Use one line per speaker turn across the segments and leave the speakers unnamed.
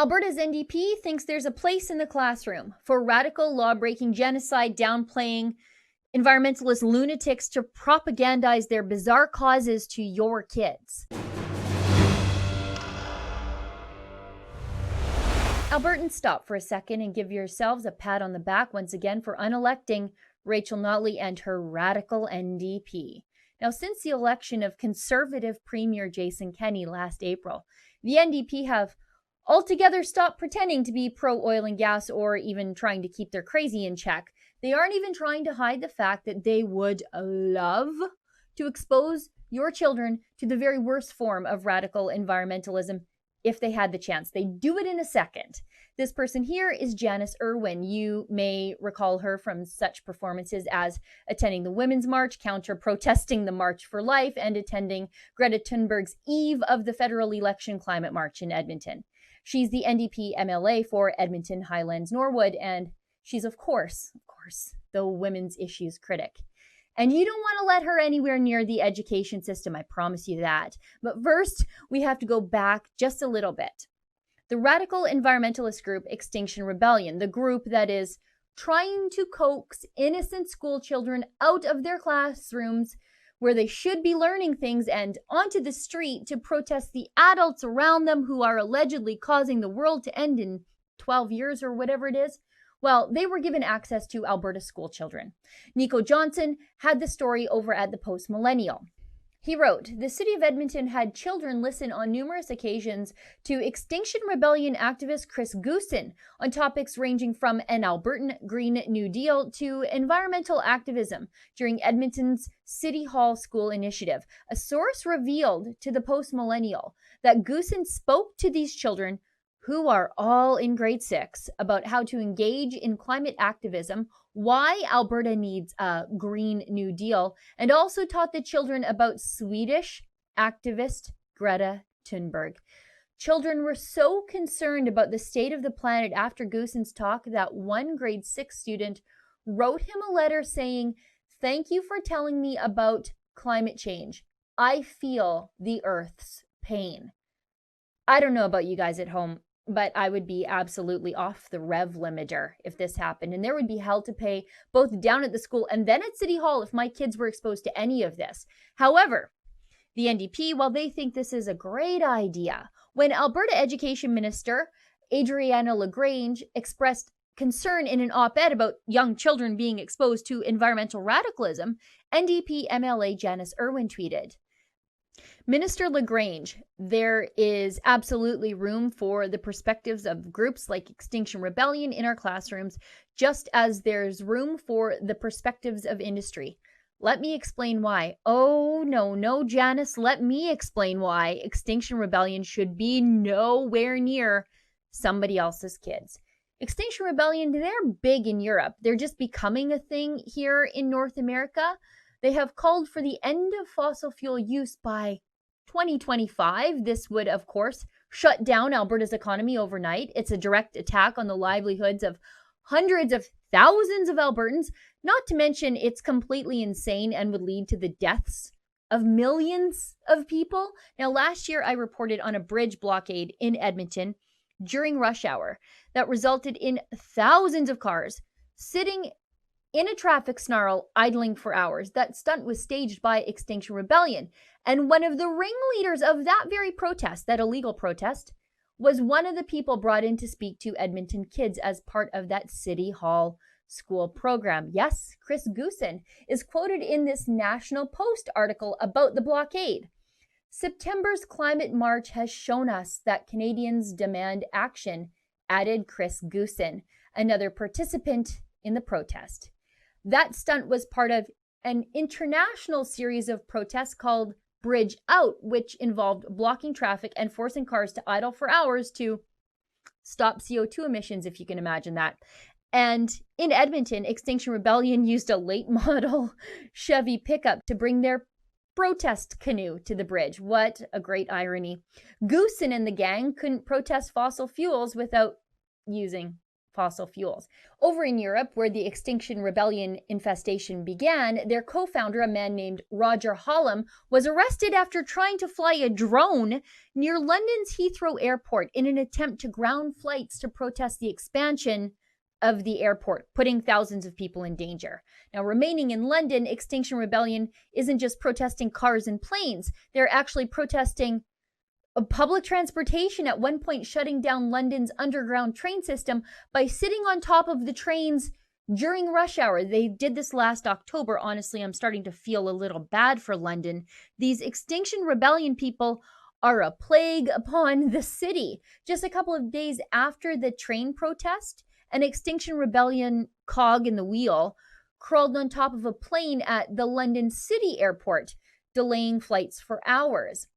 Alberta's NDP thinks there's a place in the classroom for radical law-breaking, genocide downplaying, environmentalist lunatics to propagandize their bizarre causes to your kids. Albertans, stop for a second and give yourselves a pat on the back once again for unelecting Rachel Notley and her radical NDP. Now, since the election of Conservative Premier Jason Kenney last April, the NDP have altogether stopped pretending to be pro-oil and gas or even trying to keep their crazy in check. They aren't even trying to hide the fact that they would love to expose your children to the very worst form of radical environmentalism if they had the chance. They do it in a second. This person here is Janice Irwin. You may recall her from such performances as attending the Women's March, counter-protesting the March for Life, and attending Greta Thunberg's eve of the federal election climate march in Edmonton. She's the NDP MLA for Edmonton, Highlands, Norwood, and she's, of course, the women's issues critic. And you don't want to let her anywhere near the education system, I promise you that. But first, we have to go back just a little bit. The radical environmentalist group Extinction Rebellion, the group that is trying to coax innocent school children out of their classrooms where they should be learning things and onto the street to protest the adults around them who are allegedly causing the world to end in 12 years or whatever it is. Well, they were given access to Alberta school children. Nico Johnson had the story over at the Post Millennial. He wrote, the city of Edmonton had children listen on numerous occasions to Extinction Rebellion activist Chris Goosen on topics ranging from an Albertan Green New Deal to environmental activism during Edmonton's City Hall School Initiative. A source revealed to the Post Millennial that Goosen spoke to these children, who are all in grade 6, about how to engage in climate activism, why Alberta needs a Green New Deal, and also taught the children about Swedish activist Greta Thunberg. Children were so concerned about the state of the planet after Goosen's talk that one grade 6 student wrote him a letter saying, "Thank you for telling me about climate change. I feel the Earth's pain." I don't know about you guys at home, but I would be absolutely off the rev limiter if this happened. And there would be hell to pay both down at the school and then at City Hall if my kids were exposed to any of this. However, the NDP, while they think this is a great idea, when Alberta Education Minister Adriana LaGrange expressed concern in an op-ed about young children being exposed to environmental radicalism, NDP MLA Janice Irwin tweeted, Minister LaGrange, there is absolutely room for the perspectives of groups like Extinction Rebellion in our classrooms, just as there's room for the perspectives of industry. Let me explain why. Oh, no, Janice, let me explain why Extinction Rebellion should be nowhere near somebody else's kids. Extinction Rebellion, they're big in Europe. They're just becoming a thing here in North America. They have called for the end of fossil fuel use by 2025. This would, of course, shut down Alberta's economy overnight. It's a direct attack on the livelihoods of hundreds of thousands of Albertans, not to mention it's completely insane and would lead to the deaths of millions of people. Now, last year I reported on a bridge blockade in Edmonton during rush hour that resulted in thousands of cars sitting in a traffic snarl, idling for hours. That stunt was staged by Extinction Rebellion. And one of the ringleaders of that very protest, that illegal protest, was one of the people brought in to speak to Edmonton kids as part of that City Hall school program. Yes, Chris Goosen is quoted in this National Post article about the blockade. September's climate march has shown us that Canadians demand action, added Chris Goosen, another participant in the protest. That stunt was part of an international series of protests called Bridge Out, which involved blocking traffic and forcing cars to idle for hours to stop CO2 emissions, if you can imagine that. And in Edmonton, Extinction Rebellion used a late model Chevy pickup to bring their protest canoe to the bridge. What a great irony. Goosen and the gang couldn't protest fossil fuels without using fossil fuels. Over in Europe, where the Extinction Rebellion infestation began, their co-founder, a man named Roger Hallam, was arrested after trying to fly a drone near London's Heathrow Airport in an attempt to ground flights to protest the expansion of the airport, putting thousands of people in danger. Now, remaining in London, Extinction Rebellion isn't just protesting cars and planes. They're actually protesting public transportation, at one point shutting down London's underground train system by sitting on top of the trains during rush hour. They did this last October. Honestly, I'm starting to feel a little bad for London. These Extinction Rebellion people are a plague upon the city. Just a couple of days after the train protest, an Extinction Rebellion cog in the wheel crawled on top of a plane at the London City Airport, delaying flights for hours.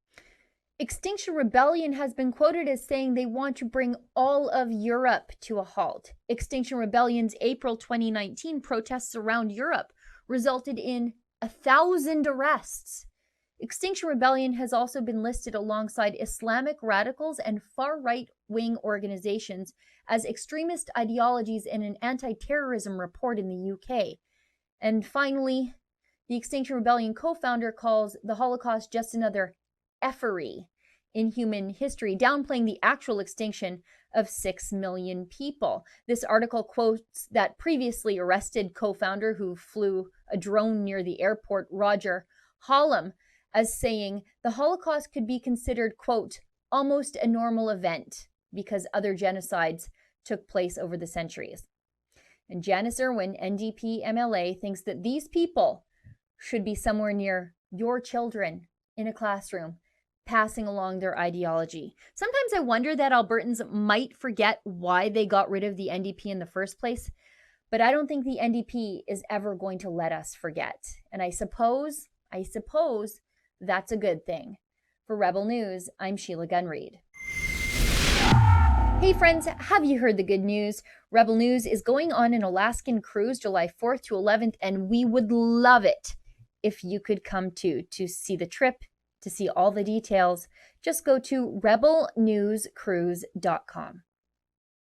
Extinction Rebellion has been quoted as saying they want to bring all of Europe to a halt. Extinction Rebellion's April 2019 protests around Europe resulted in 1,000 arrests. Extinction Rebellion has also been listed alongside Islamic radicals and far-right-wing organizations as extremist ideologies in an anti-terrorism report in the UK. And finally, the Extinction Rebellion co-founder calls the Holocaust just another effery in human history, downplaying the actual extinction of 6 million people. This article quotes that previously arrested co-founder who flew a drone near the airport, Roger Hallam, as saying the Holocaust could be considered, quote, almost a normal event because other genocides took place over the centuries. And Janice Irwin, NDP MLA, thinks that these people should be somewhere near your children in a classroom, passing along their ideology. Sometimes I wonder that Albertans might forget why they got rid of the NDP in the first place, but I don't think the NDP is ever going to let us forget. And I suppose that's a good thing. For Rebel News, I'm Sheila Gunn Reid. Hey friends, have you heard the good news? Rebel News is going on an Alaskan cruise July 4th to 11th, and we would love it if you could come to see the trip, to see all the details. Just go to rebelnewscruise.com.